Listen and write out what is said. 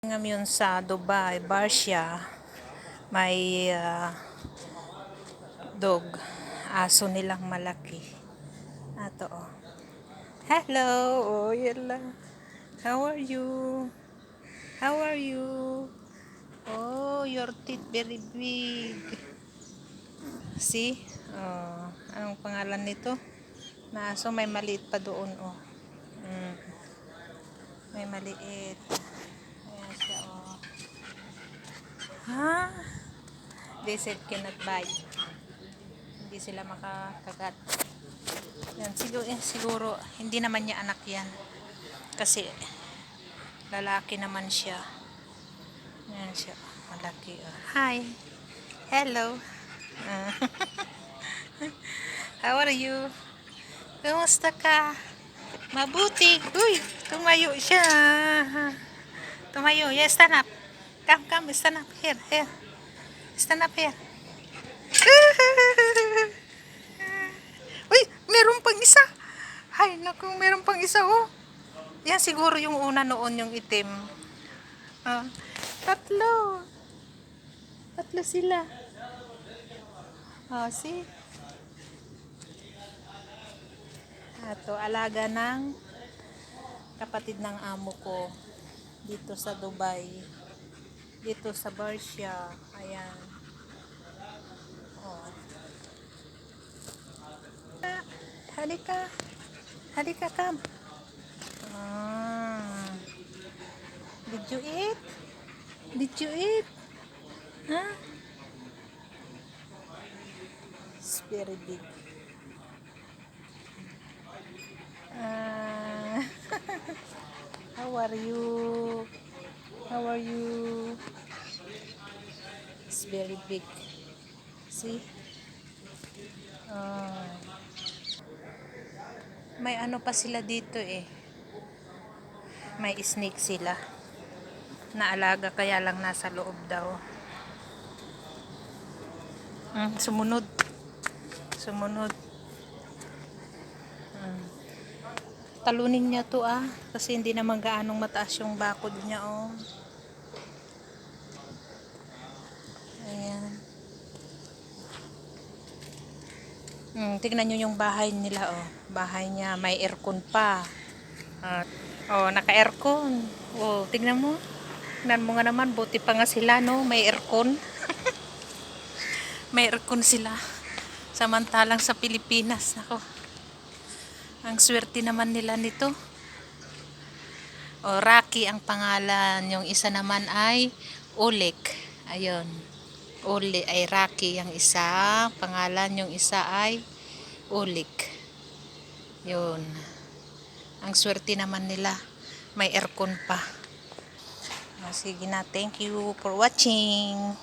Ngayon sa Dubai, Barcia, may dog, aso nilang malaki. Ato oh. Hello, oh yala. How are you? How are you? Oh, your teeth very big. See? Oh, anong pangalan nito? Na aso may maliit pa doon oh. May maliit. Ayan siya oh. Ha? They said cannot bite. Hindi sila makakagat. Yan, siguro hindi naman niya anak yan. Kasi lalaki naman siya. Yan siya. Malaki. Oh. Hi. Hello. Ah. How are you? Kumusta ka? Mabuti. Uy, tumayo siya. Tumayo. Yeah, stand up. Come, stand up. Here. Stand up here. Uy, meron pang isa. Hay, naku, meron pang isa oh. Yan siguro yung una noon, yung itim. Ah, tatlo. Tatlo sila. See? Ito, alaga ng kapatid ng amo ko dito sa Dubai. Dito sa Barcia. Ayan. Oh. Halika. Halika, come. Ah. Did you eat? Did you eat? Huh? It's very big. Ah. How are you? How are you? It's very big. See? Ah. May ano pa sila dito eh. May snake sila. Naalaga kaya lang nasa loob daw. Sumunod. Sumunod. Talunin niya to ah. Kasi hindi naman gaanong mataas yung bakod niya oh. Ayan. Tignan nyo yung bahay nila oh. Bahay niya may aircon pa. Oh, naka-aircon. Oh, tignan mo. Tignan mo nga naman, buti pa nga sila no, may aircon. May aircon sila. Samantalang sa Pilipinas, nako. Ang swerte naman nila nito. Oh, Rocky ang pangalan. Yung isa naman ay Oleg. Ayun. Oleg ay Rocky ang isa. Pangalan yung isa ay Oleg. Yun. Ang swerte naman nila. May aircon pa. Sige na. Thank you for watching.